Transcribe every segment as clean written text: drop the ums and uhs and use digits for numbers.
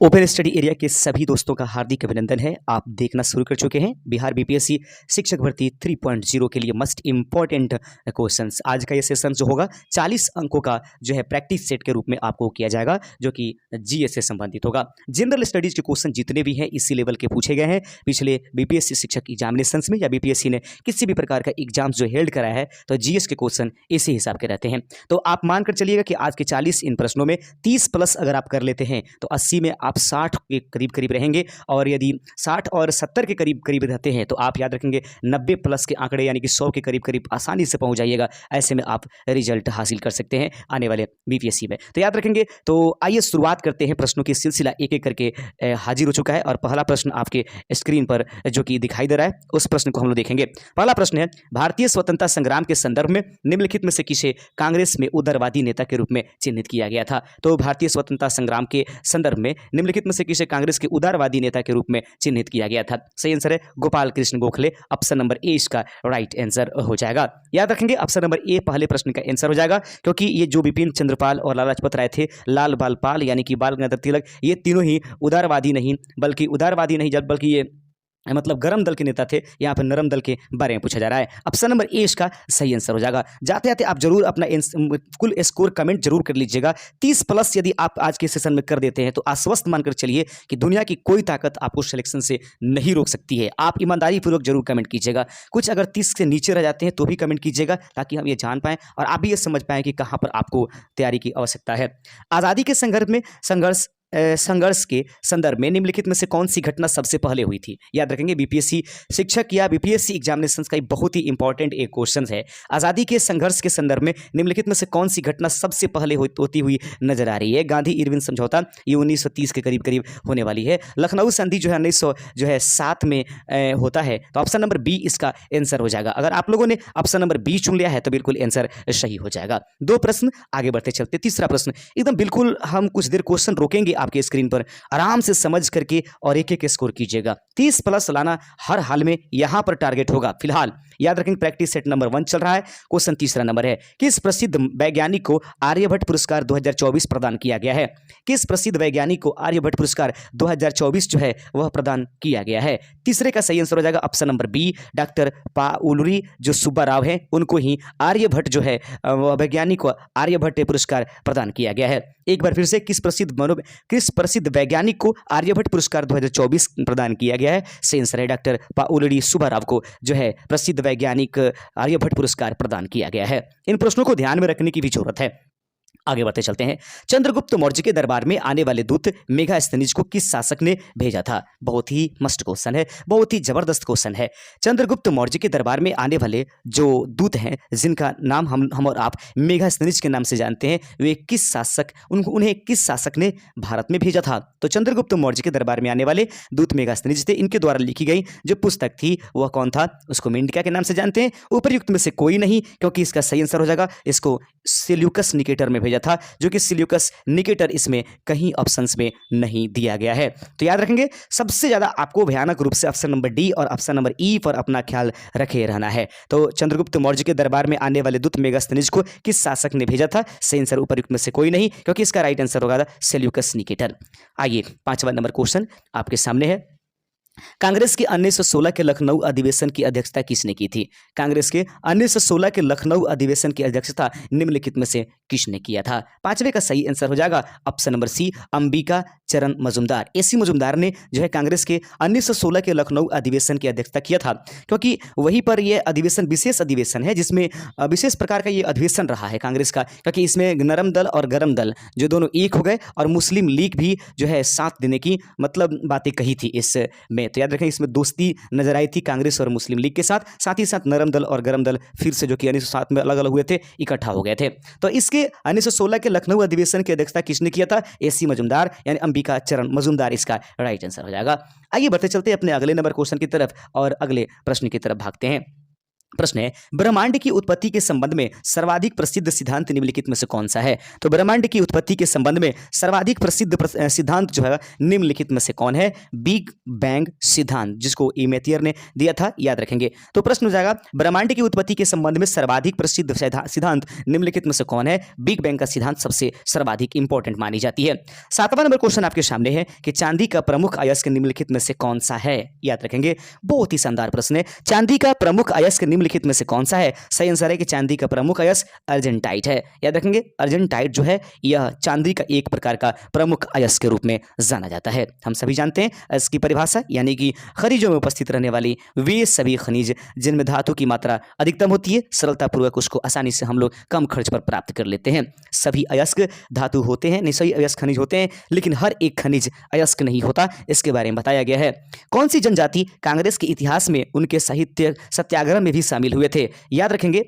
Open study area के सभी दोस्तों का हार्दिक अभिनंदन है। आप देखना शुरू कर चुके हैं बिहार बीपीएससी शिक्षक भर्ती 3.0 के लिए मस्ट इंपॉर्टेंट क्वेश्चंस। आज का ये सेशन जो होगा 40 अंकों का जो है प्रैक्टिस सेट के रूप में आपको किया जाएगा, जो कि जीएस से संबंधित होगा। जनरल स्टडीज के क्वेश्चन जितने भी हैं इसी लेवल के पूछे गए हैं। पिछले बीपीएससी शिक्षक एग्जामिनेशंस में या बीपीएससी ने किसी भी प्रकार का एग्जाम जो हेल्ड करा है तो जीएस के क्वेश्चन इसी हिसाब के रहते हैं। तो आप मानकर चलिएगा कि आज के 40 इन प्रश्नों में 30 प्लस अगर आप कर लेते हैं तो 80 में आप 60 के करीब करीब रहेंगे, और यदि 60 और 70 के करीब करीब रहते हैं तो आप याद रखेंगे 90 प्लस के आंकड़े यानी कि 100 के करीब करीब आसानी से पहुंच जाइएगा। ऐसे में आप रिजल्ट हासिल कर सकते हैं आने वाले बीपीएससी में, तो याद रखेंगे। तो आइए शुरुआत करते हैं। प्रश्नों की सिलसिला एक एक करके हाजिर हो चुका है और पहला प्रश्न आपके स्क्रीन पर जो कि दिखाई दे रहा है उस प्रश्न को हम लोग देखेंगे। पहला प्रश्न है, भारतीय स्वतंत्रता संग्राम के संदर्भ में निम्नलिखित में से किसे कांग्रेस में उदारवादी नेता के रूप में चिन्हित किया गया था। तो भारतीय स्वतंत्रता संग्राम के संदर्भ में निम्नलिखित में से किसे कांग्रेस के उदारवादी नेता के रूप में चिन्हित किया गया था। सही आंसर है Gopal Krishna Gokhale. Option number A इसका राइट आंसर हो जाएगा। याद रखेंगे ऑप्शन नंबर ए पहले प्रश्न का आंसर हो जाएगा, क्योंकि ये जो विपिन चंद्रपाल और लाला लाजपत राय थे, लाल बाल पाल यानी कि बाल गंगाधर तिलक, ये तीनों ही उदारवादी नहीं बल्कि ये मतलब गरम दल के नेता थे। यहाँ पर नरम दल के बारे में पूछा जा रहा है। ऑप्शन नंबर ए इसका सही आंसर हो जाएगा। जाते जाते आप जरूर अपना कुल स्कोर कमेंट जरूर कर लीजिएगा। 30 प्लस यदि आप आज के सेशन में कर देते हैं तो आश्वस्त मानकर चलिए कि दुनिया की कोई ताकत आपको सिलेक्शन से नहीं रोक सकती है। आप ईमानदारी पूर्वक जरूर कमेंट कीजिएगा। कुछ अगर 30 से नीचे रह जाते हैं तो भी कमेंट कीजिएगा, ताकि हम ये जान पाएँ और आप भी ये समझ पाएँ कि कहाँ पर आपको तैयारी की आवश्यकता है। आज़ादी के संघर्ष के संदर्भ में निम्नलिखित में से कौन सी घटना सबसे पहले हुई थी। याद रखेंगे बीपीएससी शिक्षक या बीपीएससी एग्जामिनेशंस का एक बहुत ही इंपॉर्टेंट एक क्वेश्चन है। आज़ादी के संघर्ष के संदर्भ में निम्नलिखित में से कौन सी घटना सबसे पहले होती हुई नजर आ रही है। गांधी इरविन समझौता, ये 1930 के करीब करीब होने वाली है। लखनऊ संधि जो है 1907 में होता है। तो ऑप्शन नंबर बी इसका आंसर हो जाएगा। अगर आप लोगों ने ऑप्शन नंबर बी चुन लिया है तो बिल्कुल आंसर सही हो जाएगा। 2 प्रश्न आगे बढ़ते चलते। तीसरा प्रश्न एकदम बिल्कुल हम कुछ देर क्वेश्चन रोकेंगे आपके स्क्रीन पर, आराम से समझ करके और एक एक स्कोर कीजिएगा। 30 प्लस लाना हर हाल में यहां पर टारगेट होगा। फिलहाल याद रखेंगे प्रैक्टिस सेट नंबर 1 चल रहा है। क्वेश्चन तीसरा नंबर है, किस प्रसिद्ध वैज्ञानिक को आर्यभट्ट पुरस्कार 2024 प्रदान किया गया है। किस प्रसिद्ध वैज्ञानिक को आर्यभट्ट पुरस्कार 2024 जो है वह प्रदान किया गया है। तीसरे का सही आंसर हो जाएगा ऑप्शन नंबर बी, डॉक्टर पाउलुरी जो सुब्बा राव है उनको ही आर्यभट्ट जो है वैज्ञानिक को आर्यभट्ट पुरस्कार प्रदान किया गया है। एक बार फिर से, किस प्रसिद्ध वैज्ञानिक को आर्यभट्ट पुरस्कार 2024 प्रदान किया गया है। सही आंसर है डॉक्टर पाउलुरी सुब्बा राव को जो है प्रसिद्ध वैज्ञानिक आर्यभट्ट पुरस्कार प्रदान किया गया है। इन प्रश्नों को ध्यान में रखने की भी जरूरत है। आगे बढ़ते चलते हैं। चंद्रगुप्त मौर्य के दरबार में आने वाले दूत मेगास्थनीज को किस शासक ने भेजा था। बहुत ही मस्त क्वेश्चन है, बहुत ही जबरदस्त क्वेश्चन है। चंद्रगुप्त मौर्य के दरबार में आने वाले जो दूत हैं जिनका नाम हम और आप मेगास्थनीज के नाम से जानते हैं, वे किस शासक उन्हें किस शासक ने भारत में भेजा था। तो चंद्रगुप्त मौर्य के दरबार में आने वाले दूत मेगास्थनीज थे। इनके द्वारा लिखी गई जो पुस्तक थी वह कौन था, उसको मेंडिका के नाम से जानते हैं। उपर्युक्त में से कोई नहीं, क्योंकि इसका सही आंसर हो जाएगा इसको सेल्यूकस निकेटर में भेजा था, जो कि सेल्यूकस निकेटर इसमें कहीं ऑप्शंस में नहीं दिया गया है। तो याद रखेंगे सबसे ज्यादा आपको भयानक रूप से ऑप्शन नंबर डी और ऑप्शन नंबर ई पर अपना ख्याल रखे रहना है। तो चंद्रगुप्त मौर्य के दरबार में आने वाले दूत मेगास्थनीज को किस शासक ने भेजा था। सही आंसर उपर्युक्त में से कोई नहीं, क्योंकि इसका राइट आंसर होगा सेल्यूकस निकेटर। आइए 5वां नंबर क्वेश्चन आपके सामने है। कांग्रेस के 1916 के लखनऊ अधिवेशन की अध्यक्षता किसने की थी। कांग्रेस के 1916 के लखनऊ अधिवेशन की अध्यक्षता निम्नलिखित में से किसने किया था। 5वें का सही आंसर हो जाएगा ऑप्शन नंबर सी, अंबिका चरण मजुमदार। एसी मजुमदार ने जो है कांग्रेस के 1916 के लखनऊ अधिवेशन की अध्यक्षता किया था, क्योंकि वहीं पर यह अधिवेशन विशेष अधिवेशन है जिसमें विशेष प्रकार का ये अधिवेशन रहा है कांग्रेस का, क्योंकि इसमें नरम दल और गरम दल जो दोनों एक हो गए और मुस्लिम लीग भी जो है साथ देने की मतलब बातें कही थी इसमें। तो याद रखें इसमें दोस्ती नजर आई थी कांग्रेस और मुस्लिम लीग के साथ ही साथ नरम दल और गरम दल फिर से जो कि 1907 में अलग अलग हुए थे इकट्ठा हो गए थे। तो इसके 1916 के लखनऊ अधिवेशन की अध्यक्षता किसने किया था। एसी मजुमदार यानी अंबिका चरण मजुमदार इसका राइट आंसर हो जाएगा। आइए बढ़ते चलते अपने अगले नंबर क्वेश्चन की तरफ और अगले प्रश्न की तरफ भागते हैं। प्रश्न है, ब्रह्मांड की उत्पत्ति के संबंध में सर्वाधिक प्रसिद्ध सिद्धांत निम्नलिखित में से कौन सा है? तो ब्रह्मांड की उत्पत्ति के संबंध में सर्वाधिक प्रसिद्ध सिद्धांत जो है निम्नलिखित में से कौन है? बिग बैंग सिद्धांत, जिसको इमेथियर ने दिया था, याद रखेंगे। तो प्रश्न हो जाएगा, ब्रह्मांड की उत्पत्ति के संबंध में सर्वाधिक प्रसिद्ध सिद्धांत निम्नलिखित में से कौन है? बिग बैंग का सिद्धांत सबसे सर्वाधिक इंपॉर्टेंट मानी जाती है। 7वां नंबर क्वेश्चन आपके सामने है कि चांदी का प्रमुख अयस्क निम्नलिखित में से कौन सा है? याद रखेंगे, बहुत ही शानदार प्रश्न है। चांदी का प्रमुख अयस्क निम्नलिखित में से कौन सा है? सही आंसर है कि चांदी का प्रमुख अयस्क अर्जेंटाइट है। याद रखेंगे, अर्जेंटाइट जो है यह चांदी का एक प्रकार का प्रमुख अयस्क के रूप में जाना जाता है। हम सभी जानते हैं इसकी परिभाषा, यानी कि खनिजों में उपस्थित रहने वाली वे सभी खनिज जिनमें धातु की मात्रा अधिकतम होती है, सरलतापूर्वक उसको आसानी से हम लोग कम खर्च पर प्राप्त कर लेते हैं। सभी अयस्क धातु होते हैं, सभी अयस्क खनिज होते हैं, लेकिन हर एक खनिज अयस्क नहीं होता, इसके बारे में बताया गया है। कौन सी जनजाति कांग्रेस के इतिहास में उनके साहित्य सत्याग्रह में भी शामिल हुए थे? याद रखेंगे,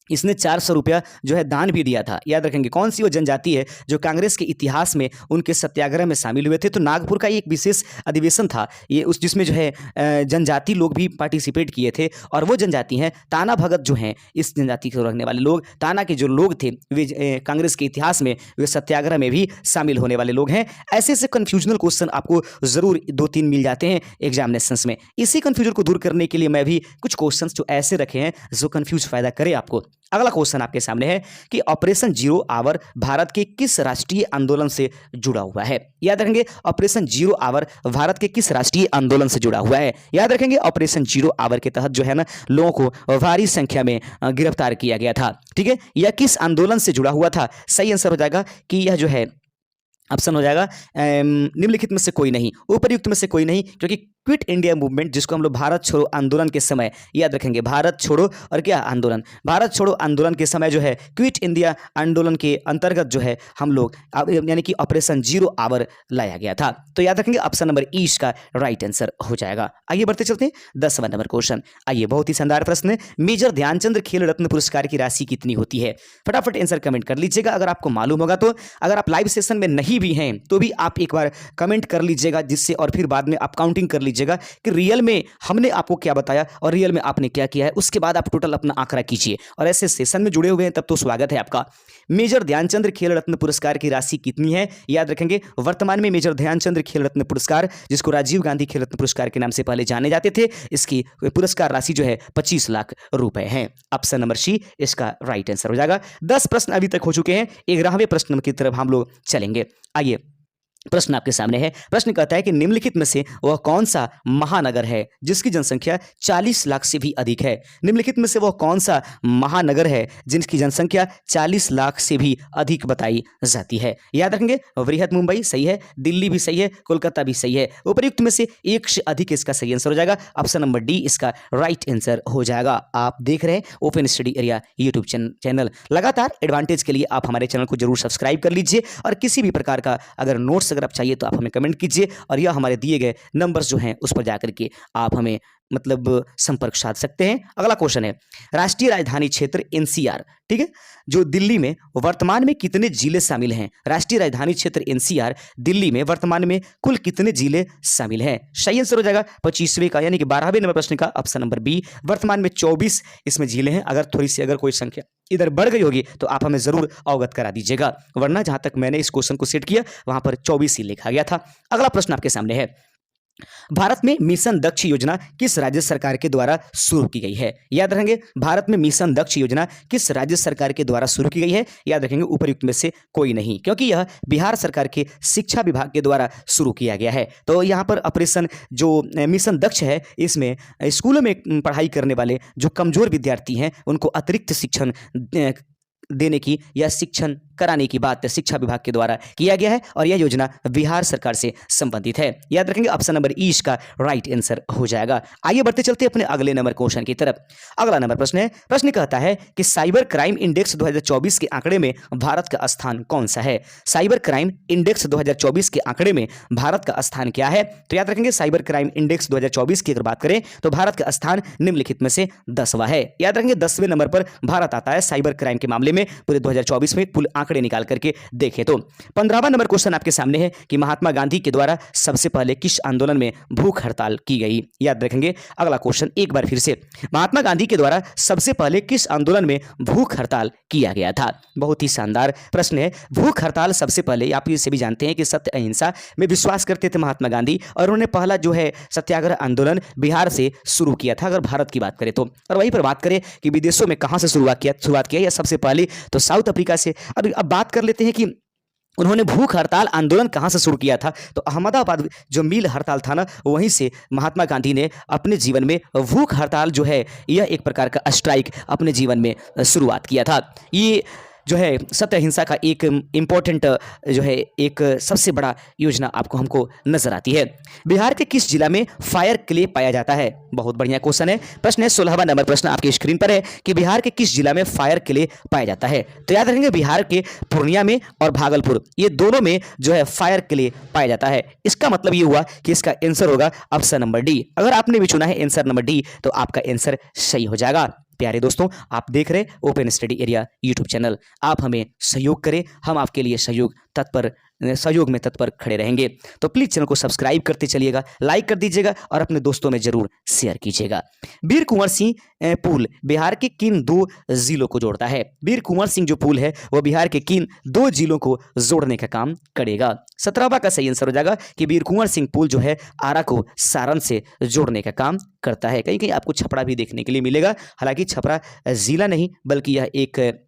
इसने 400 रुपया जो है दान भी दिया था। याद रखेंगे, कौन सी वो जनजाति है जो कांग्रेस के इतिहास में उनके सत्याग्रह में शामिल हुए थे? तो नागपुर का एक विशेष अधिवेशन था ये, उस जिसमें जो है जनजाति लोग भी पार्टिसिपेट किए थे, और वो जनजाति हैं ताना भगत, जो हैं इस जनजाति के रहने वाले लोग, ताना के जो लोग थे वे कांग्रेस के इतिहास में वे सत्याग्रह में भी शामिल होने वाले लोग हैं। ऐसे ऐसे कन्फ्यूजनल क्वेश्चन आपको जरूर 2-3 मिल जाते हैं एग्जामिनेशंस में। इसी कन्फ्यूजन को दूर करने के लिए मैं भी कुछ क्वेश्चंस जो ऐसे रखे हैं जो कन्फ्यूज फायदा करे आपको। अगला क्वेश्चन आपके सामने है कि ऑपरेशन जीरो आवर भारत के किस राष्ट्रीय आंदोलन से जुड़ा हुआ है? याद रखेंगे, ऑपरेशन जीरो आवर भारत के किस राष्ट्रीय आंदोलन से जुड़ा हुआ है? याद रखेंगे, ऑपरेशन जीरो आवर के तहत जो है ना लोगों को भारी संख्या में गिरफ्तार किया गया था। ठीक है, यह किस आंदोलन से जुड़ा हुआ था? सही आंसर हो जाएगा कि यह जो है ऑप्शन हो जाएगा निम्नलिखित में से कोई नहीं, उपरयुक्त में से कोई नहीं, क्योंकि क्विट इंडिया मूवमेंट, जिसको हम लोग भारत छोड़ो आंदोलन के समय, याद रखेंगे भारत छोड़ो और क्या आंदोलन, भारत छोड़ो आंदोलन के समय जो है क्विट इंडिया आंदोलन के अंतर्गत जो है हम लोग यानी कि ऑपरेशन जीरो आवर लाया गया था। तो याद रखेंगे ऑप्शन नंबर ई इसका राइट आंसर हो जाएगा। आइए बढ़ते चलते हैं 10वां नंबर क्वेश्चन। आइए, बहुत ही शानदार प्रश्न है, मेजर ध्यानचंद खेल रत्न पुरस्कार की राशि कितनी होती है? फटाफट आंसर कमेंट कर लीजिएगा अगर आपको मालूम होगा तो। अगर आप लाइव सेशन में नहीं भी हैं तो भी आप एक बार कमेंट कर लीजिएगा, जिससे और फिर बाद में आप काउंटिंग कर लीजिएगा कि रियल में हमने आपको क्या बताया और रियल में आपने क्या किया है। उसके बाद आप टोटल अपना आंकड़ा कीजिए, और ऐसे सेशन में जुड़े हुए हैं तब तो स्वागत है आपका। मेजर ध्यानचंद खेल रत्न पुरस्कार की राशि कितनी है? याद रखेंगे, वर्तमान में मेजर ध्यानचंद खेल रत्न पुरस्कार, जिसको राजीव गांधी खेल रत्न पुरस्कार के नाम से पहले जाने जाते थे, इसकी पुरस्कार राशि जो है 25 लाख रुपए है। ऑप्शन नंबर सी इसका राइट आंसर हो जाएगा। 10 प्रश्न अभी तक हो चुके हैं, 11वें प्रश्न की तरफ हम लोग चलेंगे। आइए, प्रश्न आपके सामने है। प्रश्न कहता है कि निम्नलिखित में से वह कौन सा महानगर है जिसकी जनसंख्या 40 लाख से भी अधिक है? निम्नलिखित में से वह कौन सा महानगर है जिसकी जनसंख्या 40 लाख से भी अधिक बताई जाती है? याद रखेंगे, बृहत मुंबई सही है, दिल्ली भी सही है, कोलकाता भी सही है। उपयुक्त में से एक से अधिक इसका सही आंसर हो जाएगा। ऑप्शन नंबर डी इसका राइट आंसर हो जाएगा। आप देख रहे हैं open study area YouTube channel. लगातार एडवांटेज के लिए आप हमारे चैनल को जरूर सब्सक्राइब कर लीजिए, और किसी भी प्रकार का अगर नोट्स अगर आप चाहिए तो आप हमें कमेंट कीजिए, और यह हमारे दिए गए नंबर्स जो हैं उस पर जाकर के आप हमें संपर्क साध सकते हैं। अगला क्वेश्चन है, राष्ट्रीय राजधानी क्षेत्र एनसीआर, ठीक है, जो दिल्ली में वर्तमान में कितने जिले शामिल हैं? राष्ट्रीय राजधानी क्षेत्र एनसीआर दिल्ली में वर्तमान में कुल कितने जिले शामिल हैं? सही आंसर हो जाएगा 25वें का, यानी कि 12वें नंबर प्रश्न का ऑप्शन नंबर बी। वर्तमान में 24 इसमें जिले हैं। अगर थोड़ी सी अगर कोई संख्या इधर बढ़ गई होगी तो आप हमें जरूर अवगत करा दीजिएगा, वरना जहां तक मैंने इस क्वेश्चन को सेट किया वहां पर 24 ही लिखा गया था। अगला प्रश्न आपके सामने है, भारत में मिशन दक्ष योजना किस राज्य सरकार के द्वारा शुरू की गई है? याद रखेंगे, भारत में मिशन दक्ष योजना किस राज्य सरकार के द्वारा शुरू की गई है? याद रखेंगे, उपयुक्त में से कोई नहीं, क्योंकि यह बिहार सरकार के शिक्षा विभाग के द्वारा शुरू किया गया है। तो यहाँ पर ऑपरेशन जो मिशन दक्ष है, इसमें स्कूलों में पढ़ाई करने वाले जो कमजोर विद्यार्थी हैं उनको अतिरिक्त शिक्षण देने की या शिक्षण कराने की बात शिक्षा विभाग के द्वारा किया गया है, और यह योजना बिहार सरकार से संबंधित है। याद रखेंगे, ऑप्शन नंबर ई इसका राइट आंसर हो जाएगा। आइए बढ़ते चलते अपने अगले नंबर क्वेश्चन की तरफ। अगला नंबर प्रश्न है, प्रश्न कहता है कि साइबर क्राइम इंडेक्स 2024 के आंकड़े में भारत का स्थान कौन सा है? साइबर क्राइम इंडेक्स 2024 के आंकड़े में भारत का स्थान क्या है? तो याद रखेंगे, साइबर क्राइम इंडेक्स 2024 की अगर बात करें तो भारत का स्थान निम्नलिखित में से 10वां है। याद रखेंगे, 10वें नंबर पर भारत आता है साइबर क्राइम के मामले में पूरे 2024 में कुल आंकड़े निकाल करके देखें तो 15वां नंबर क्वेश्चन आपके सामने है कि महात्मा गांधी के द्वारा सबसे पहले किस आंदोलन में भूख हड़ताल की गई। याद रखेंगे अगला क्वेश्चन एक बार फिर से, महात्मा गांधी के द्वारा सबसे पहले किस आंदोलन में भूख हड़ताल किया गया था। बहुत ही शानदार प्रश्न है। भूख हड़ताल सबसे पहले आप इसे भी जानते हैं कि सत्य अहिंसा में विश्वास करते थे महात्मा गांधी, और उन्होंने पहला जो है सत्याग्रह आंदोलन बिहार से शुरू किया था अगर भारत की बात करें तो। और वहीं पर बात करें कि विदेशों में कहां से शुरुआत किया या सबसे पहले तो साउथ अफ्रीका से। अब बात कर लेते हैं कि उन्होंने भूख हड़ताल आंदोलन कहां से शुरू किया था, तो अहमदाबाद जो मिल हड़ताल था ना, वहीं से महात्मा गांधी ने अपने जीवन में भूख हड़ताल जो है यह एक प्रकार का स्ट्राइक अपने जीवन में शुरुआत किया था। ये जो है सत्य अहिंसा का एक इम्पोर्टेंट जो है एक सबसे बड़ा योजना आपको हमको नजर आती है। बिहार के किस जिला में फायर क्ले पाया जाता है। बहुत बढ़िया क्वेश्चन है। प्रश्न है 16वां नंबर प्रश्न आपकी स्क्रीन पर है कि बिहार के किस जिला में फायर क्ले पाया जाता है। तो याद रखेंगे बिहार के पूर्णिया में और भागलपुर, ये दोनों में जो है फायर क्ले पाया जाता है। इसका मतलब ये हुआ कि इसका आंसर होगा ऑप्शन नंबर डी। अगर आपने भी चुना है आंसर नंबर डी तो आपका आंसर सही हो जाएगा। प्यारे दोस्तों, आप देख रहे open study area YouTube channel. आप हमें सहयोग करें, हम आपके लिए सहयोग में तत्पर खड़े रहेंगे। तो प्लीज चैनल को सब्सक्राइब करते चलिएगा, लाइक कर दीजिएगा और अपने दोस्तों में जरूर शेयर कीजिएगा। वीर कुंवर सिंह पुल बिहार के किन दो जिलों को जोड़ता है। वीर कुंवर सिंह जो पुल है वह बिहार के किन दो जिलों को जोड़ने का काम करेगा। 17वां का सही आंसर हो जाएगा कि वीर कुंवर सिंह पुल जो है आरा को सारण से जोड़ने का काम करता है। कहीं कहीं आपको छपरा भी देखने के लिए मिलेगा, हालांकि छपरा जिला नहीं बल्कि यह एक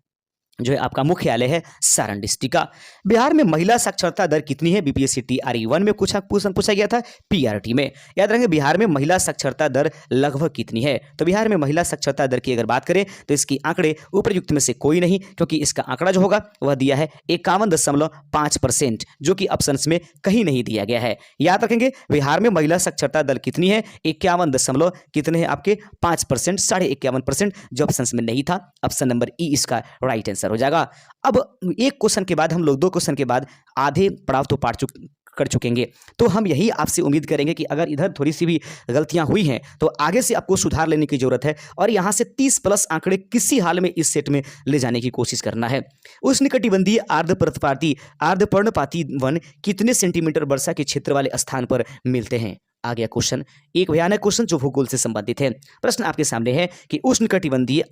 जो है आपका मुख्यालय है सारण डिस्ट्रिक्ट का। बिहार में महिला साक्षरता दर कितनी है। बीपीएससी TRE 1 में पूछा गया था, PRT में। याद रखेंगे बिहार में महिला साक्षरता दर लगभग कितनी है। तो बिहार में महिला साक्षरता दर की अगर बात करें तो इसकी आंकड़े उपयुक्त में से कोई नहीं, क्योंकि इसका आंकड़ा जो होगा वह दिया है 51.5%, जो कि ऑप्शंस में कहीं नहीं दिया गया है। याद रखेंगे बिहार में महिला साक्षरता दर कितनी है, 51 कितने हैं आपके 5%, 51.5%, जो ऑप्शंस में नहीं था। ऑप्शन नंबर ई इसका राइट आंसर हो जाएगा। अब एक क्वेश्चन के बाद हम लोग 2 क्वेश्चन के बाद आधे पड़ाव तो कर चुकेंगे, तो हम यही आपसे उम्मीद करेंगे कि अगर इधर थोड़ी सी भी गलतियां हुई हैं तो आगे से आपको सुधार लेने की जरूरत है और यहां से 30+ आंकड़े किसी हाल में इस सेट में ले जाने की कोशिश करना है। उष्णकटिबंधीय अर्धपर्णपाती वन कितने सेंटीमीटर वर्षा के क्षेत्र वाले स्थान पर मिलते हैं। आ गया क्वेश्चन, एक भयानक क्वेश्चन जो भूगोल से संबंधित है। प्रश्न आपके सामने है कि उष्णकटिबंधीय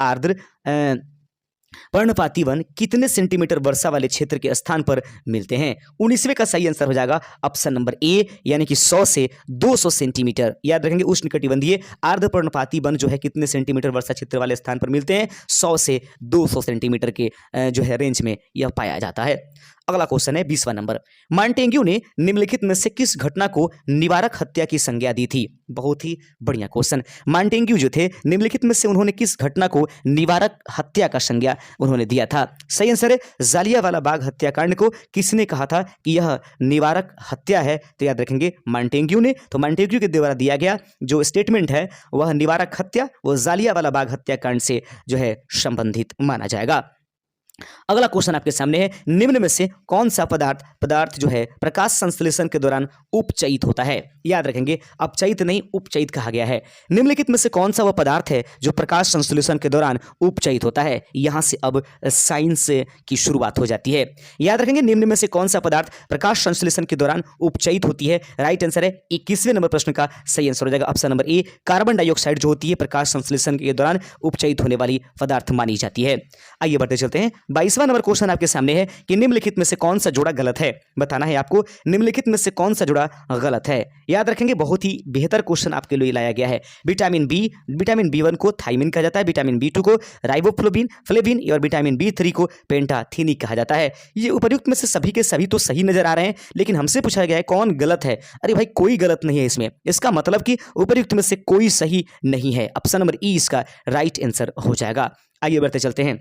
पर्णपाती वन कितने सेंटीमीटर वर्षा वाले क्षेत्र के स्थान पर मिलते हैं। 19वें का सही आंसर हो जाएगा ऑप्शन नंबर ए, यानी कि 100 से 200 सेंटीमीटर। याद रखेंगे उष्णकटिबंधीय अर्धपर्णपाती वन जो है कितने सेंटीमीटर वर्षा क्षेत्र वाले स्थान पर मिलते हैं, 100 से 200 सेंटीमीटर के जो है रेंज में यह पाया जाता है। अगला क्वेश्चन है 20वां नंबर, मॉन्टेग्यू ने निम्नलिखित में से किस घटना को निवारक हत्या की संज्ञा दी थी। बहुत ही बढ़िया क्वेश्चन। मॉन्टेग्यू जो थे निम्नलिखित में से उन्होंने किस घटना को निवारक हत्या का संज्ञा उन्होंने दिया था। सही आंसर है जालियांवाला बाग हत्याकांड को किसने कहा था कि यह निवारक हत्या है। तो याद रखेंगे मॉन्टेग्यू ने। तो मॉन्टेग्यू के द्वारा दिया गया जो स्टेटमेंट है वह निवारक हत्या, वो जालियांवाला बाग हत्याकांड से जो है संबंधित माना जाएगा। अगला क्वेश्चन आपके सामने है, निम्न में से कौन सा पदार्थ जो है प्रकाश संश्लेषण के दौरान उपचयित होता है। याद रखेंगे अपचयित नहीं उपचयित कहा गया है। निम्नलिखित में से कौन सा वह पदार्थ है जो प्रकाश संश्लेषण के दौरान उपचयित होता है। यहां से अब साइंस की शुरुआत हो जाती है। याद रखेंगे निम्न में से कौन सा पदार्थ प्रकाश संश्लेषण के दौरान उपचयित होती है। राइट आंसर है 21वें नंबर प्रश्न का सही आंसर हो जाएगा option number A, carbon dioxide जो होती है प्रकाश संश्लेषण के दौरान उपचयित होने वाली पदार्थ मानी जाती है। आइए बढ़ते चलते हैं। 22वां नंबर क्वेश्चन आपके सामने है कि निम्नलिखित में से कौन सा जोड़ा गलत है। बताना है आपको निम्नलिखित में से कौन सा जोड़ा गलत है। याद रखेंगे बहुत ही बेहतर क्वेश्चन आपके लिए लाया गया है। विटामिन B1 को थाइमिन कहा जाता है, विटामिन B2 को राइबोफ्लोविन और विटामिन B3 को पेंटाथीनिक कहा जाता है। ये उपयुक्त में से सभी के सभी तो सही नजर आ रहे हैं, लेकिन हमसे पूछा गया है कौन गलत है। अरे भाई कोई गलत नहीं है इसमें, इसका मतलब कि उपयुक्त में से कोई सही नहीं है। ऑप्शन नंबर ई इसका राइट आंसर हो जाएगा। आइए बढ़ते चलते हैं।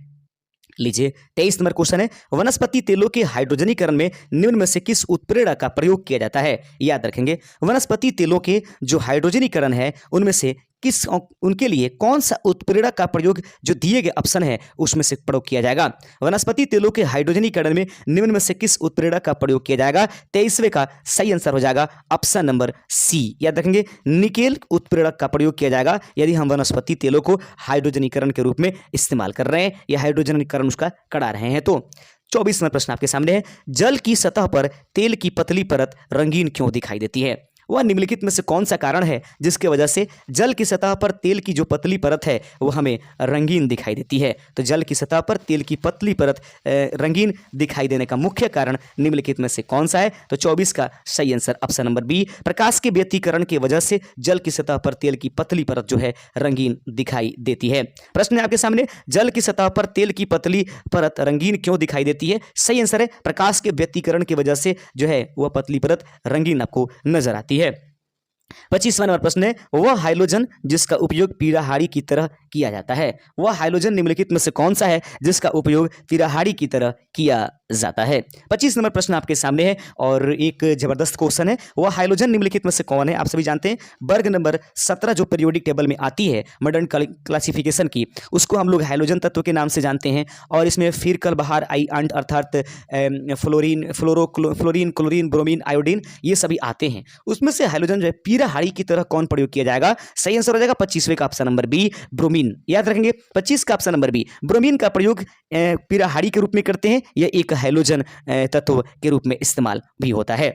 लीजिए 23 नंबर क्वेश्चन है, वनस्पति तेलों के हाइड्रोजनीकरण में निम्न में से किस उत्प्रेरक का प्रयोग किया जाता है। याद रखेंगे वनस्पति तेलों के जो हाइड्रोजनीकरण है उनमें से उनके लिए कौन सा उत्प्रेरक का प्रयोग जो दिए गए ऑप्शन है उसमें से प्रयोग किया जाएगा। वनस्पति तेलों के हाइड्रोजनीकरण में निम्न में से किस उत्प्रेरक का प्रयोग किया जाएगा। 23वें का सही आंसर हो जाएगा ऑप्शन नंबर सी। याद रखेंगे निकेल उत्प्रेरक का प्रयोग किया जाएगा यदि हम वनस्पति तेलों को हाइड्रोजनीकरण के रूप में इस्तेमाल कर रहे हैं या हाइड्रोजनीकरण उसका करा रहे हैं तो। 24 नंबर प्रश्न आपके सामने है, जल की सतह पर तेल की पतली परत रंगीन क्यों दिखाई देती है? वह निम्नलिखित में से कौन सा कारण है जिसके वजह से जल की सतह पर तेल की जो पतली परत है वो हमें रंगीन दिखाई देती है? तो जल की सतह पर तेल की पतली परत रंगीन दिखाई देने का मुख्य कारण निम्नलिखित में से कौन सा है? तो 24 का सही आंसर ऑप्शन नंबर बी, प्रकाश के व्यतिकरण की वजह से जल की सतह पर तेल की पतली परत जो है रंगीन दिखाई देती है। प्रश्न है आपके सामने, जल की सतह पर तेल की पतली परत रंगीन क्यों दिखाई देती है? सही आंसर है प्रकाश के व्यतिकरण की वजह से जो है वह पतली परत रंगीन आपको नजर आती है। 25वां नंबर प्रश्न है, वह हाइड्रोजन जिसका उपयोग पीड़ाहाड़ी की तरह किया जाता है, वह हाइड्रोजन निम्नलिखित में से कौन सा है जिसका उपयोग पीड़ाहाड़ी की तरह किया जाता है? 25 नंबर प्रश्न आपके सामने है और एक जबरदस्त क्वेश्चन है, वह हाइड्रोजन निम्नलिखित में से कौन है? आप सभी जानते हैं वर्ग नंबर 17 जो पीरियोडिक टेबल में आती है मॉडर्न क्लासिफिकेशन की, उसको हम लोग हाइड्रोजन तत्व के नाम से जानते हैं और इसमें फिर कल बाहर आई अंट अर्थात fluorine, fluorine, chlorine, bromine, iodine ये सभी आते हैं। उसमें से हाइड्रोजन जो है पीड़ाहाड़ी की तरह कौन प्रयोग किया जाएगा? सही आंसर हो जाएगा 25वें का ऑप्शन नंबर बी, ब्रोमीन। याद रखेंगे 25 का ऑप्शन नंबर बी, ब्रोमीन का प्रयोग पीड़ाहाड़ी के रूप में करते हैं। यह एक हाइड्रोजन तत्व के रूप में इस्तेमाल भी होता है।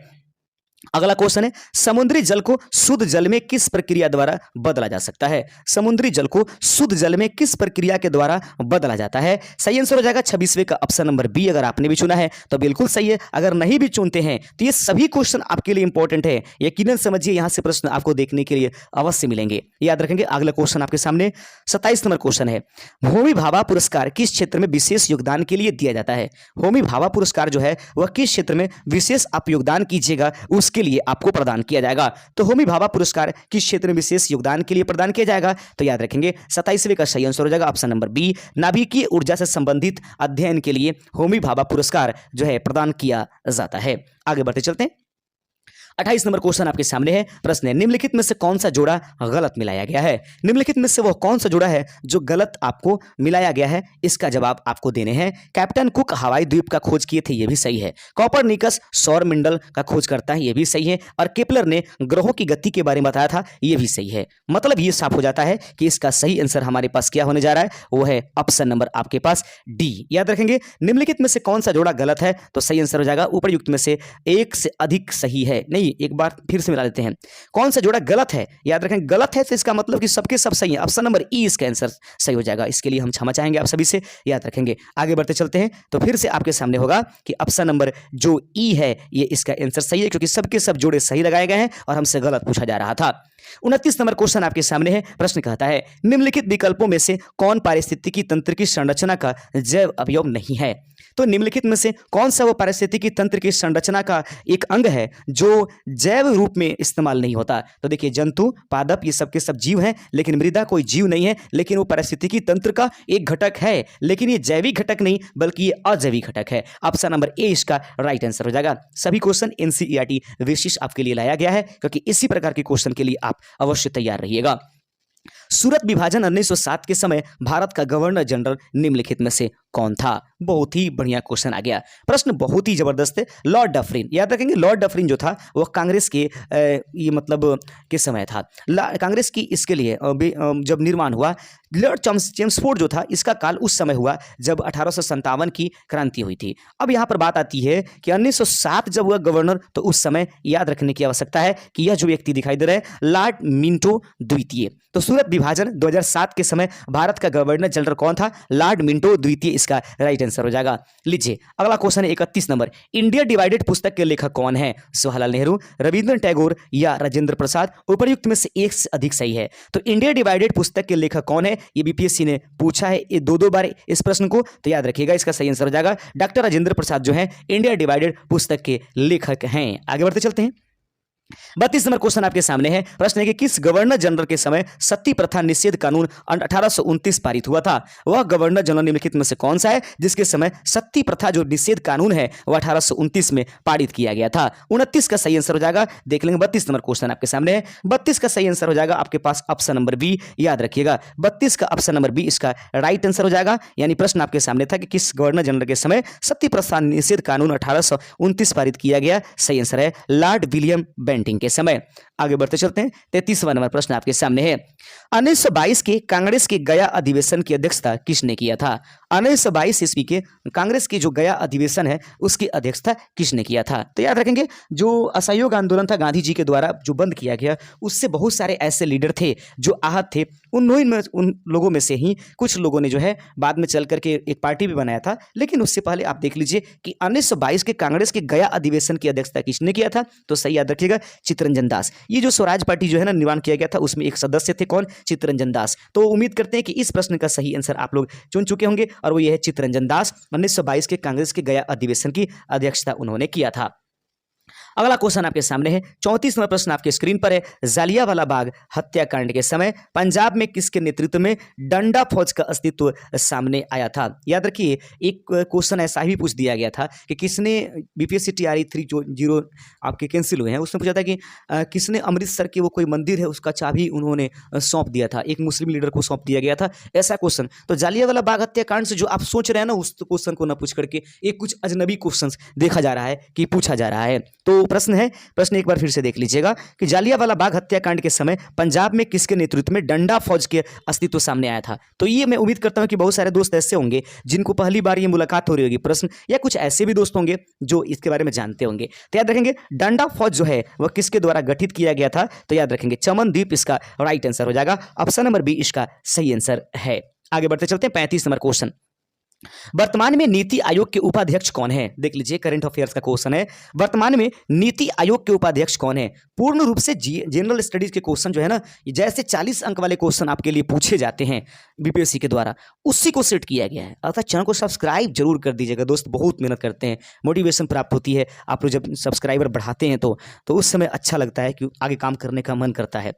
अगला क्वेश्चन है, समुद्री जल को शुद्ध जल में किस प्रक्रिया द्वारा बदला जा सकता है? समुद्री जल को शुद्ध जल में किस प्रक्रिया के द्वारा बदला जाता है? सही आंसर हो जाएगा 26वें का ऑप्शन नंबर बी। अगर आपने भी चुना है तो बिल्कुल सही है, अगर नहीं भी चुनते हैं तो ये सभी क्वेश्चन आपके लिए इंपॉर्टेंट है, यकीनन समझिए, यहां से प्रश्न आपको देखने के लिए अवश्य मिलेंगे, याद रखेंगे। अगला क्वेश्चन आपके सामने 27 नंबर क्वेश्चन है, होमी भाभा पुरस्कार किस क्षेत्र में विशेष योगदान के लिए दिया जाता है? होमी भाभा पुरस्कार जो है वह किस क्षेत्र में विशेष आप योगदान कीजिएगा उसके लिए आपको प्रदान किया जाएगा। तो होमी भाभा पुरस्कार किस क्षेत्र में विशेष योगदान के लिए प्रदान किया जाएगा? तो याद रखेंगे 27वें का सही आंसर हो जाएगा ऑप्शन नंबर बी, नाभिकीय ऊर्जा से संबंधित अध्ययन के लिए होमी भाभा पुरस्कार जो है प्रदान किया जाता है। आगे बढ़ते चलते हैं। 28 नंबर क्वेश्चन आपके सामने है, प्रश्न है, निम्नलिखित में से कौन सा जोड़ा गलत मिलाया गया है? निम्नलिखित में से वह कौन सा जोड़ा है जो गलत आपको मिलाया गया है? इसका जवाब आपको देने हैं। कैप्टन कुक हवाई द्वीप का खोज किए थे, यह भी सही है। कॉपरनिकस सौर मंडल का खोज करता है, यह भी सही है। और केपलर ने ग्रहों की गति के बारे में बताया था, यह भी सही है। मतलब यह साफ हो जाता है कि इसका सही आंसर हमारे पास क्या होने जा रहा है, वो है ऑप्शन नंबर आपके पास डी। याद रखेंगे निम्नलिखित में से कौन सा जोड़ा गलत है? तो सही आंसर हो जाएगा उपरयुक्त में से एक से अधिक सही है। नहीं, एक बार फिर से मिला देते हैं, कौन सा जोड़ा गलत है? याद रखें गलत है तो इसका मतलब कि सबके सब सही है। ऑप्शन नंबर ई इसका आंसर सही हो जाएगा। इसके लिए हम क्षमा चाहेंगे आप सभी से, याद रखेंगे। आगे बढ़ते चलते हैं तो फिर से आपके सामने होगा कि ऑप्शन नंबर जो ई है ये इसका आंसर सही है, क्योंकि सबके सब जोड़े सही लगाए गए हैं और हमसे गलत पूछा जा रहा था। 29 नंबर क्वेश्चन आपके सामने है, प्रश्न कहता है, निम्नलिखित विकल्पों में से कौन पारिस्थितिकी तंत्र की संरचना का जैव अवयव नहीं है? तो निम्नलिखित में से कौन सा वो पारिस्थितिकी तंत्र की संरचना का एक अंग है जो जैव रूप में इस्तेमाल नहीं होता? तो देखिए जंतु, पादप ये सबके सब जीव हैं, लेकिन मृदा कोई जीव नहीं है, लेकिन वो पारिस्थितिकी तंत्र का एक घटक है, लेकिन ये जैविक घटक नहीं बल्कि ये अजैविक घटक है। ऑप्शन नंबर ए इसका राइट आंसर हो जाएगा। सभी क्वेश्चन एनसीईआरटी विशेष आपके लिए लाया गया है, क्योंकि इसी प्रकार के क्वेश्चन के लिए आप अवश्य तैयार रहिएगा। सूरत विभाजन 1907 के समय भारत का गवर्नर जनरल निम्नलिखित में से कौन था? बहुत ही बढ़िया क्वेश्चन आ गया, प्रश्न बहुत ही जबरदस्त है। लॉर्ड डफरिन, याद रखेंगे लॉर्ड डफरिन जो था वह कांग्रेस के ये मतलब के समय था। कांग्रेस की इसके लिए जब निर्माण हुआ, लॉर्ड चेम्सफोर्ड जो था इसका काल उस समय हुआ जब 1857 की क्रांति हुई थी। अब यहाँ पर बात आती है कि 1907 जब हुआ गवर्नर, तो उस समय याद रखने की आवश्यकता है कि यह जो व्यक्ति दिखाई दे रहा है लॉर्ड मिंटो द्वितीय। तो सूरत विभाजन 2007 के समय भारत का गवर्नर जनरल कौन था? लॉर्ड मिंटो द्वितीय इसका राइट आंसर हो जाएगा। लीजिए अगला क्वेश्चन है 31 नंबर, इंडिया डिवाइडेड पुस्तक के लेखक कौन है? जवाहरलाल नेहरू, रविंद्रनाथ टैगोर या राजेंद्र प्रसाद? उपयुक्त में से एक से अधिक सही है। तो इंडिया डिवाइडेड पुस्तक के लेखक कौन है? ये बीपीएससी ने पूछा है ये दो बार इस प्रश्न को, तो याद रखिएगा इसका सही आंसर हो जाएगा डॉक्टर राजेंद्र प्रसाद जो है इंडिया डिवाइडेड पुस्तक के लेखक हैं। आगे बढ़ते चलते हैं। 32 नंबर क्वेश्चन आपके सामने है, प्रश्न है कि किस गवर्नर जनरल के समय सती प्रथा निषेध कानून 1829 पारित हुआ था? वह गवर्नर जनरल निम्नलिखित में से कौन सा है जिसके समय सती प्रथा जो निषेध कानून है वह 1829 में पारित किया गया था? 29 का सही आंसर हो जाएगा। देख लेंगे 32 नंबर क्वेश्चन आपके सामने है, 32 का सही आंसर हो जाएगा आपके पास ऑप्शन नंबर बी। याद रखिएगा 32 का ऑप्शन नंबर बी इसका राइट आंसर हो जाएगा। यानी प्रश्न आपके सामने था कि किस गवर्नर जनरल के समय सती प्रथा निषेध कानून 1829 पारित किया गया? सही आंसर है लॉर्ड विलियम बेंटिक। पेंटिंग के समय। आगे बढ़ते चलते हैं, 33वां नंबर प्रश्न आपके सामने है। 1922 के कांग्रेस के गया अधिवेशन की अध्यक्षता किसने किया था? 1922 ईस्वी के कांग्रेस की जो गया अधिवेशन है उसकी अध्यक्षता किसने किया था? तो याद रखेंगे, जो असहयोग आंदोलन था गांधी जी के द्वारा जो बंद किया गया, उससे बहुत सारे ऐसे लीडर थे जो आहत थे। उन लोगों में से ही कुछ लोगों ने जो है बाद में चल करके एक पार्टी भी बनाया था। लेकिन उससे पहले आप देख लीजिए कि 1922 के कांग्रेस के गया अधिवेशन की अध्यक्षता किसने किया था? तो सही याद रखिएगा, चित्तरंजन दास। ये जो स्वराज पार्टी जो है ना निर्माण किया गया था, उसमें एक सदस्य थे कौन? चित्तरंजन दास। तो उम्मीद करते हैं कि इस प्रश्न का सही आंसर आप लोग चुन चुके होंगे और वो ये है चित्तरंजन दास। 1922 के कांग्रेस के गया अधिवेशन की अध्यक्षता उन्होंने किया था। अगला क्वेश्चन आपके सामने है, 34वां नंबर प्रश्न आपके स्क्रीन पर है। जालियांवाला बाग हत्याकांड के समय पंजाब में किसके नेतृत्व में डंडा फौज का अस्तित्व सामने आया था? याद रखिए, एक क्वेश्चन ऐसा भी पूछ दिया गया था कि किसने बीपीएससी टीआरई 3.0 आपके कैंसिल हुए हैं, उसने पूछा था कि किसने अमृतसर की वो कोई मंदिर है उसका चाबी उन्होंने सौंप दिया था, एक मुस्लिम लीडर को सौंप दिया गया था, ऐसा क्वेश्चन। तो जालियांवाला बाग हत्याकांड से जो आप सोच रहे हैं ना, उस क्वेश्चन को ना पूछ करके एक कुछ अजनबी क्वेश्चन देखा जा रहा है कि पूछा जा रहा है। तो प्रश्न एक बार फिर से देख लीजिएगा कि जालियांवाला बाग हत्याकांड के समय पंजाब में किसके नेतृत्व में डंडा फौज के अस्तित्व सामने आया था? तो ये मैं उम्मीद करता हूं कि बहुत सारे दोस्त ऐसे होंगे जिनको पहली बार ये मुलाकात हो रही होगी प्रश्न, या कुछ ऐसे भी दोस्त होंगे जो इसके बारे में जानते होंगे। तो याद रखेंगे, डंडा फौज जो है वह किसके द्वारा गठित किया गया था? तो याद रखेंगे चमनदीप इसका राइट आंसर हो जाएगा। ऑप्शन नंबर बी इसका सही आंसर है। आगे बढ़ते चलते हैं, 35 नंबर क्वेश्चन। वर्तमान में नीति आयोग के उपाध्यक्ष कौन है? देख लीजिए, करंट अफेयर्स का क्वेश्चन है। वर्तमान में नीति आयोग के उपाध्यक्ष कौन है? पूर्ण रूप से जनरल स्टडीज के क्वेश्चन जो है ना, जैसे 40 अंक वाले क्वेश्चन आपके लिए पूछे जाते हैं बीपीएससी के द्वारा, उसी को सेट किया गया है। अर्थात चैनल को सब्सक्राइब जरूर कर दीजिएगा दोस्त, बहुत मेहनत करते हैं, मोटिवेशन प्राप्त होती है। आप लोग जब सब्सक्राइबर बढ़ाते हैं तो उस समय अच्छा लगता है कि आगे काम करने का मन करता है।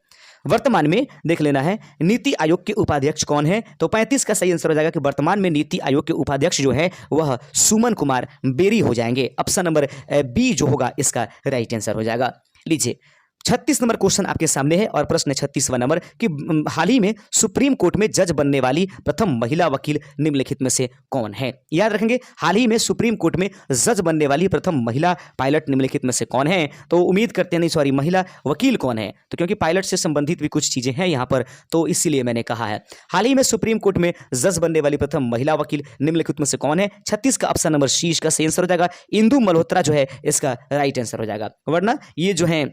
वर्तमान में देख लेना है नीति आयोग के उपाध्यक्ष कौन है? तो 35 का सही आंसर हो जाएगा कि वर्तमान में नीति आयोग के उपाध्यक्ष जो है वह सुमन कुमार बेरी हो जाएंगे। ऑप्शन नंबर बी जो होगा इसका राइट आंसर हो जाएगा। लीजिए, 36 नंबर क्वेश्चन आपके सामने है और प्रश्न 36वां नंबर कि हाल ही में सुप्रीम कोर्ट में जज बनने वाली प्रथम महिला वकील निम्नलिखित में से कौन है? याद रखेंगे, हाल ही में सुप्रीम कोर्ट में जज बनने वाली प्रथम महिला पायलट निम्नलिखित में से कौन है? तो उम्मीद करते हैं, नहीं सॉरी, महिला वकील कौन है? तो क्योंकि पायलट से संबंधित भी कुछ चीजें हैं यहाँ पर, तो इसीलिए मैंने कहा है हाल ही में सुप्रीम कोर्ट में जज बनने वाली प्रथम महिला वकील निम्नलिखित में से कौन है? 36 का ऑप्शन नंबर सी इसका सही आंसर हो जाएगा। इंदु मल्होत्रा जो है इसका राइट आंसर हो जाएगा। वरना ये जो है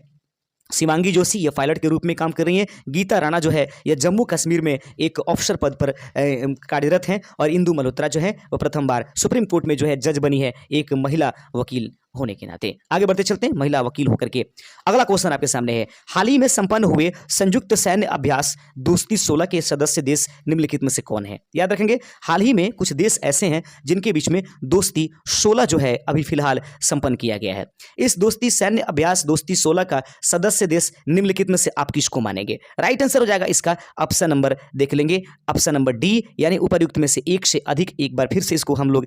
शिवांगी जोशी ये पायलट के रूप में काम कर रही हैं। गीता राणा जो है ये जम्मू कश्मीर में एक ऑफिसर पद पर कार्यरत हैं। और इंदु मल्होत्रा जो है वो प्रथम बार सुप्रीम कोर्ट में जो है जज बनी है, एक महिला वकील होने के नाते। आगे बढ़ते चलते हैं, महिला वकील होकर के। अगला क्वेश्चन आपके सामने है, हाल ही में संपन्न हुए संयुक्त सैन्य अभ्यास दोस्ती 16 के सदस्य देश निम्नलिखित में से कौन है? याद रखेंगे, हाल ही में कुछ देश ऐसे हैं जिनके बीच में दोस्ती 16 जो है अभी फिलहाल संपन्न किया गया है। इस दोस्ती सैन्य अभ्यास दोस्ती 16 का सदस्य देश निम्नलिखित में से आप किसको मानेंगे? राइट आंसर हो जाएगा इसका ऑप्शन नंबर देख लेंगे, ऑप्शन नंबर डी, यानी उपर्युक्त में से एक से अधिक। एक बार फिर से इसको हम लोग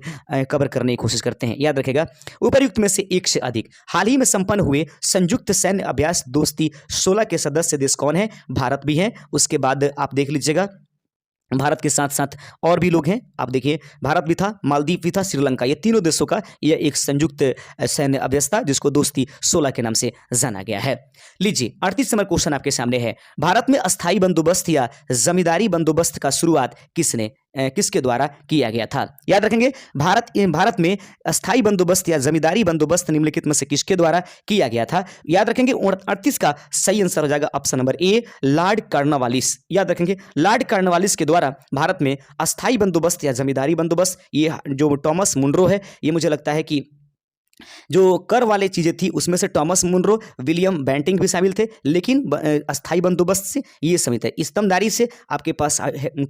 कवर करने की कोशिश करते हैं। याद रखेगा, उपर्युक्त में से एक से अधिक हाल ही में संपन्न हुए संयुक्त सैन्य अभ्यास दोस्ती 16 के सदस्य देश कौन है? भारत भी है। उसके बाद आप देख लीजिएगा, भारत के साथ साथ और भी लोग हैं। आप देखिए, भारत भी था, मालदीव भी था, श्रीलंका, ये तीनों देशों का यह एक संयुक्त सैन्य अभ्यास था जिसको दोस्ती 16 के नाम से जाना गया है। लीजिए, 38 नंबर क्वेश्चन आपके सामने है, भारत में अस्थाई बंदोबस्त या जमींदारी बंदोबस्त का शुरुआत किसके द्वारा किया गया था? याद रखेंगे, भारत में अस्थाई बंदोबस्त या जमींदारी बंदोबस्त निम्नलिखित में से किसके द्वारा किया गया था? याद रखेंगे, 38 का सही आंसर हो जाएगा option number A, Lord Cornwallis. याद रखेंगे, लॉर्ड कॉर्नवालिस के द्वारा भारत में अस्थाई बंदोबस्त या जमींदारी बंदोबस्त, ये जो टॉमस मुनरो है, ये मुझे लगता है कि जो कर वाले चीजें थी उसमें से टॉमस मुनरो, विलियम बेंटिंग भी शामिल थे, लेकिन अस्थाई बंदोबस्त से ये समिति है। स्तंभदारी से आपके पास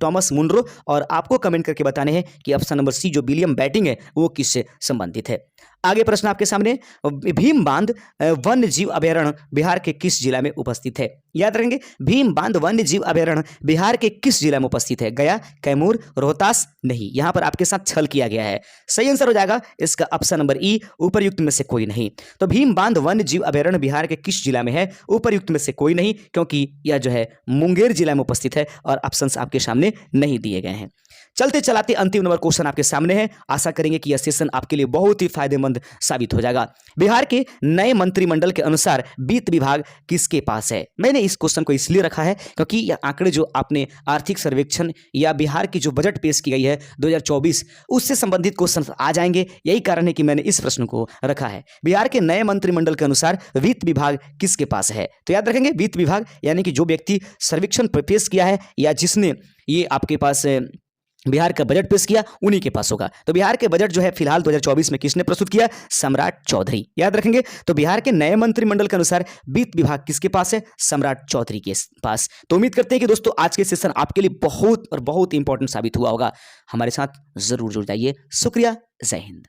टॉमस मुनरो, और आपको कमेंट करके बताने हैं कि ऑप्शन नंबर सी जो विलियम बेंटिंग है वो किससे संबंधित है। आगे प्रश्न आपके सामने, भीम बांध वन्य जीव अभयारण्य बिहार के किस जिला में उपस्थित है? याद रखेंगे, भीम बांध वन्य जीव अभयारण्य बिहार के किस जिला में उपस्थित है? गया, कैमूर, रोहतास? नहीं, यहां पर आपके साथ छल किया गया है। सही आंसर हो जाएगा इसका ऑप्शन नंबर ई, उपर्युक्त में से कोई नहीं। तो भीम बांध वन्य जीव अभयारण्य बिहार के किस जिला में है? उपर्युक्त में से कोई नहीं, क्योंकि यह जो है मुंगेर जिला में उपस्थित है और ऑप्शंस आपके सामने नहीं दिए गए हैं। चलते चलाते अंतिम नंबर क्वेश्चन आपके सामने है। आशा करेंगे कि यह सेशन आपके लिए बहुत ही फायदेमंद साबित हो जाएगा। बिहार के नए मंत्रिमंडल के अनुसार वित्त विभाग किसके पास है? मैंने इस क्वेश्चन को इसलिए रखा है क्योंकि यह आंकड़े जो आपने आर्थिक सर्वेक्षण या बिहार की जो बजट पेश की गई है 2024 उससे संबंधित क्वेश्चन आ जाएंगे। यही कारण है कि मैंने इस प्रश्न को रखा है। बिहार के नए मंत्रिमंडल के अनुसार वित्त विभाग किसके पास है? तो याद रखेंगे वित्त विभाग यानी कि जो व्यक्ति सर्वेक्षण पेश किया है या जिसने ये आपके पास बिहार का बजट पेश किया उन्हीं के पास होगा। तो बिहार के बजट जो है फिलहाल 2024 में किसने प्रस्तुत किया? सम्राट चौधरी। याद रखेंगे। तो बिहार के नए मंत्रिमंडल के अनुसार वित्त विभाग किसके पास है? सम्राट चौधरी के पास। तो उम्मीद करते हैं कि दोस्तों आज के सेशन आपके लिए बहुत और बहुत इंपॉर्टेंट साबित हुआ होगा। हमारे साथ जरूर जुड़ जाइए। शुक्रिया। जय हिंद।